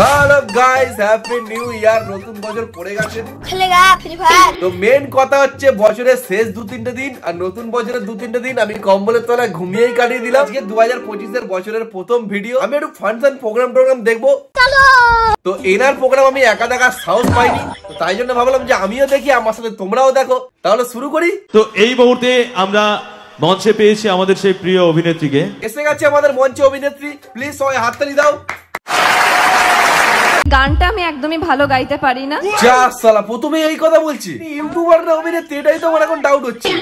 Hello guys, happy new year. নতুন বছর পড়ে গেছে, খেলেগা ফ্রি ফায়ার। তো মেন কথা হচ্ছে বছরের শেষ 2-3টে দিন আর নতুন বছরের 2-3টে দিন আমি কম্বলের তলায় ঘুমিয়েই কাটিয়ে দিলাম। আজকে 2025 এর বছরের প্রথম ভিডিও। আমি একটু ফাংশন প্রোগ্রাম দেখবো, তো এনার প্রোগ্রাম আমি একা দেখার সাহস পাইনি, তো তাই জন্য ভাবলাম যে আমিও দেখি, আমার সাথে তোমরাও দেখো। তাহলে শুরু করি। তো এই মুহূর্তে আমরা মঞ্চে পেয়েছি আমাদের সেই প্রিয় অভিনেত্রীকে। এসে গেছে আমাদের মঞ্চে অভিনেত্রী, প্লিজ সবাই হাততালি দাও। গানটা আমি একদমই ভালো গাইতে পারি না। যা সালা, প্রথমে এই কথা বলছি। ইউটিউবার না অভিনেত্রী, এটাই তো আমার এখন ডাউট হচ্ছে।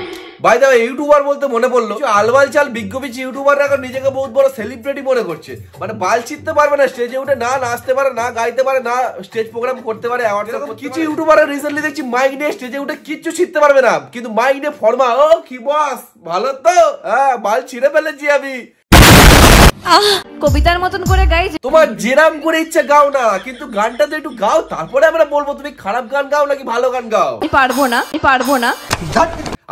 বাই দ্য ওয়ে, ইউটিউবার বলতে মনে পড়লো, আলবাল চাল বিজ্ঞপিছি ইউটিউবাররা এখন নিজেকে বহুত বড় সেলিব্রিটি মনে করছে। মানে বাল ছিটতে পারবে না, স্টেজে উঠে না নাচতে পারে, না গাইতে পারে, না স্টেজ প্রোগ্রাম করতে পারে। কিছু ইউটিউবাররা রিসেন্টলি দেখছি মাইক নিয়ে স্টেজে উঠে কিচ্ছু ছিটতে পারবে না, কিন্তু মাইক নিয়ে ফর্মা, ও কি বস ভালো তো, হ্যাঁ বাল ছিঁড়ে ফেলেছি আমি। কবিতার মতন করে গাই। তোমার যেরাম করে ইচ্ছা গাও না, কিন্তু গানটা তো একটু গাও, তারপরে আমরা বলবো তুমি খারাপ গান গাও নাকি ভালো গান গাও। আমি পারবো না।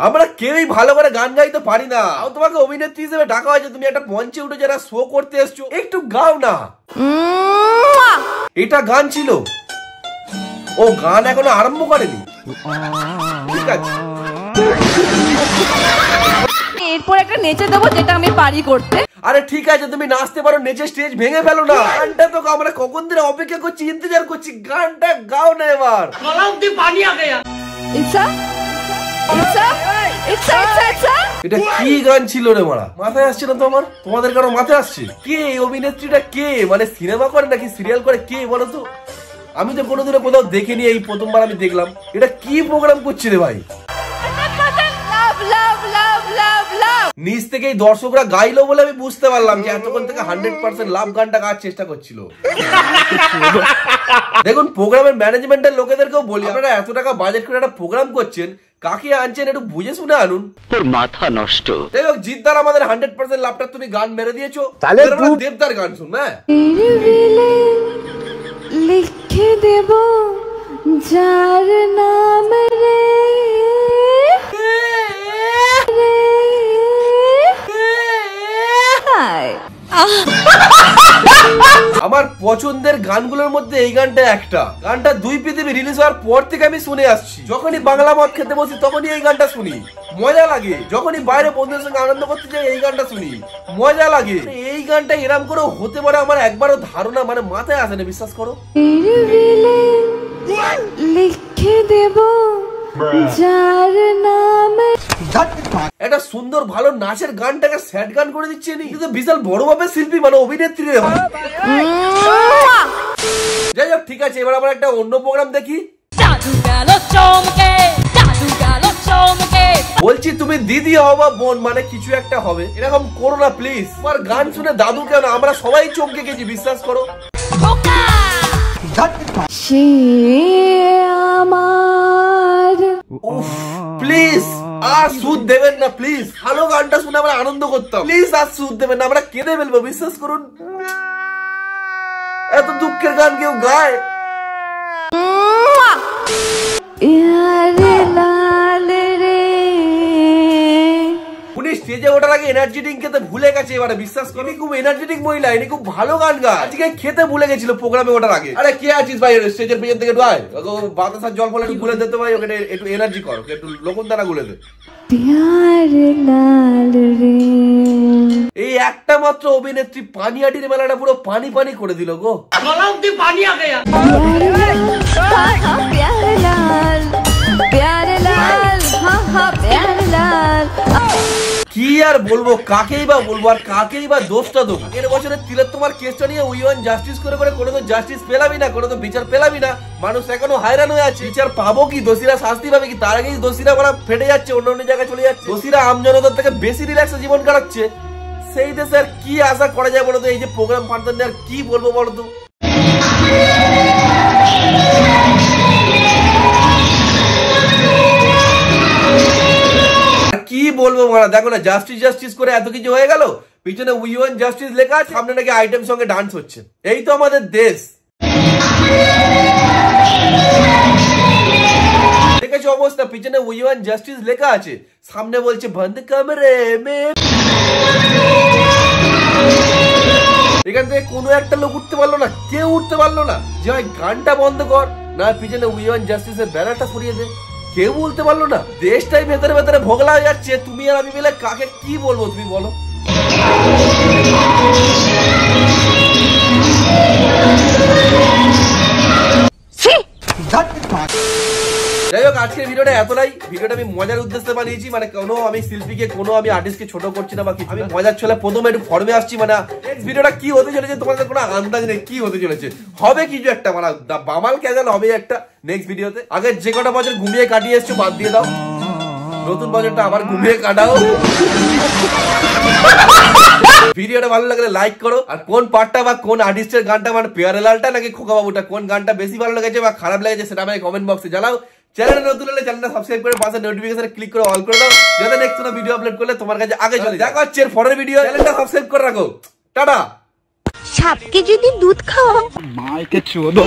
আমরা কেউই ভালো করে গান গাইতে পারি না। তোমাকে অভিনেত্রী হিসেবে ডাকা হয়েছে, তুমি একটা মঞ্চে উঠে যারা শো করতে এসছো, একটু গাও না। এটা গান ছিল? ও গান এখনো আরম্ভ করেনি, ঠিক আছে। এরপর একটা নেচে দেবো, যেটা আমি পারি করতে। আরে ঠিক আছে, তুমি নাচতে পারো, নেচে স্টেজ ভেঙে ফেলো না। গানটা তো আমরা কখন ধরে অপেক্ষা করছি, ইন্তজার করছি, গানটা গাও না এবার। এটা কি গান ছিল রে মারা? মাথায় আসছে না তোমার? তোমাদের কারো মাথায় আসছে? কে এই অভিনেত্রীটা? কে মানে সিনেমা করে নাকি সিরিয়াল করে, কে বলো তো? আমি তো কোনোদিনও কোথাও দেখিনি, এই প্রথমবার আমি দেখলাম। এটা কি প্রোগ্রাম করছে রে ভাই? নিজ থেকেই দর্শকরা গাইলো বলে আমি বুঝতে পারলাম যে এতক্ষণ থেকে 100% লাভ গানটা গাওয়ার চেষ্টা করছিল। দেখুন, প্রোগ্রামের ম্যানেজমেন্টের লোকেদেরকেও বলি, আপনারা এত টাকা বাজেট করে একটা প্রোগ্রাম করছেন, কাকে আনছেন একটু বুঝে শুনে আনুন। তোর মাথা নষ্ট। যাই হোক, জিদ্দার আমাদের 100% লাভটা তুমি গান মেরে দিয়েছো। তাহলে দেবদার গান শুনবে, লিখে দেব যার নাম রে। আমার পছন্দের গানগুলোর মধ্যে এই গানটা একটা। গানটা 2 পৃথিবী রিলিজ হওয়ার পর থেকে আমি শুনে আসছি। যখনই বাংলা মদ খেতে বসি তখনই এই গানটা শুনি, মজা লাগে। যখনই বাইরে বন্ধুদের সঙ্গে আনন্দ করতে যাই এই গানটা শুনি, মজা লাগে। এই গানটা এরম করে হতে পারে আমার একবারও ধারণা মানে মাথায় আসে না, বিশ্বাস করো। লিখে দেব যার নাম। একটা সুন্দর ভালো নাচের গানটাকে স্যাড গান করে দিচ্ছে, কিন্তু বিশাল বড় ভাবে শিল্পী মানে অভিনেত্রী রে ভাই। যাই হোক, ঠিক আছে, এবার আমরা একটা অন্য প্রোগ্রাম দেখি। বলছি তুমি দিদি হও বা বোন, মানে কিছু একটা হবে, এরকম করো না প্লিজ। তোমার গান শুনে দাদু কেন, আমরা সবাই চমকে গেছি, বিশ্বাস করো। সে আমার প্লিজ আর সুদ দেবেন না, প্লিজ। ভালো গানটা শুনে আমরা আনন্দ করতাম, প্লিজ আর সুদ দেবেন না, আমরা কেঁদে ফেলবো, বিশ্বাস করুন। এত দুঃখের গান কেউ গায়? উনি স্টেজে ওঠার আগে এনার্জি ড্রিঙ্ক খেতে ভুলে গেছে এবারে, বিশ্বাস করি। খুব এনার্জেটিক মহিলা, ইনি খুব ভালো গান গায়। আজকে খেতে ভুলে গেছিল প্রোগ্রামে ওঠার আগে। আরে কে আছিস ভাই স্টেজের পেছন থেকে? বাতাসার জল ফলে একটু গুলে দিতে ভাই, ওকে একটু এনার্জি কর, একটু লোকন দানা গুলে দে। এই একটা মাত্র অভিনেত্রী পানিহাটির মেলাটা পুরো পানি পানি করে দিল গো। কি আর বলবো, কাকেই বা বলবো আর কাকেই বা দোষটা দেবো? এর বছরের তিলের তোমার কেসটা নিয়ে উই ওয়ান্ট জাস্টিস করে কোনো তো জাস্টিস পেলাবি না, কোনো তো বিচার পেলাবি না। মানুষ এখনো হায়রান হয়ে আছে, বিচার পাবো কি, দোষীরা শাস্তি পাবে কি? তার আগেই দোষীরা ওরা ফেটে যাচ্ছে, অন্য অন্য জায়গায় চলে যাচ্ছে। দোষীরা আমজনতার থেকে বেশি রিল্যাক্সে জীবন কাটাচ্ছে। সেই দেশে আর কি আশা করা যায় বলতো? এই যে প্রোগ্রাম ফাংশন আর কি বলবো বলতো? কি বলবো মারা, দেখো না, জাস্টিস করে এত কিছু হয়ে গেল, পিছনে উই ওয়ান্ট জাস্টিস লেখা, সামনে নাকি আইটেম সঙ্গে ডান্স হচ্ছে। এই তো আমাদের দেশ। দেখেছো অবস্থা, পিছনে উই ওয়ান্ট জাস্টিস লেখা আছে, সামনে বলছে বন্ধ কামরে মে। এখান থেকে কোনো একটা লোক উঠতে পারলো না, কেউ উঠতে পারলো না যে ভাই গানটা বন্ধ কর, না পিছনে উই ওয়ান্ট জাস্টিসের ব্যানারটা সরিয়ে দে, কেউ বলতে পারলো না। দেশটাই ভেতরে ভেতরে ভোগলা হয়ে যাচ্ছে, তুমি আর আমি মিলে কাকে কি বলবো তুমি বলো। যাই হোক, আজকের ভিডিওটা এতটাই। ভিডিওটা আমি মজার উদ্দেশ্যে বানিয়েছি, মানে কোনো আমি শিল্পীকে কোনো আমি আর্টিস্টকে ছোট করছি না বা কিছু। আমি মজার ছলে প্রথমে একটু ফর্মে আসছি, মানে নেক্সট ভিডিওটা কি হতে চলেছে তোমাদের কোনো আন্দাজ নেই কি হতে চলেছে। হবে কিছু একটা, মানে বামাল ক্যাজাল হবে একটা নেক্সট ভিডিওতে। আগে যে কটা বছর ঘুমিয়ে কাটিয়ে এসছো বাদ দিয়ে দাও, নতুন বছরটা আবার ঘুমিয়ে কাটাও। ভিডিওটা ভালো লাগলে লাইক করো, আর কোন পার্টটা বা কোন আর্টিস্টের গানটা, মানে পেয়ারেলালটা নাকি খোকা বাবুটা, কোন গানটা বেশি ভালো লেগেছে বা খারাপ লেগেছে সেটা আমাকে কমেন্ট বক্সে জানাও। চ্যানেলে নতুন হলে চ্যানেলটা সাবস্ক্রাইব করে পাশে নোটিফিকেশনে ক্লিক করে অল করে দাও, যাতে নেক্সট কোনো ভিডিও আপলোড করলে তোমার কাছে আগে চলে। দেখা হচ্ছে এর পরের ভিডিও। চ্যানেলটা সাবস্ক্রাইব করে রাখো। টাটা। সাপকে যদি দুধ খাওয়া মাইকে চোদো।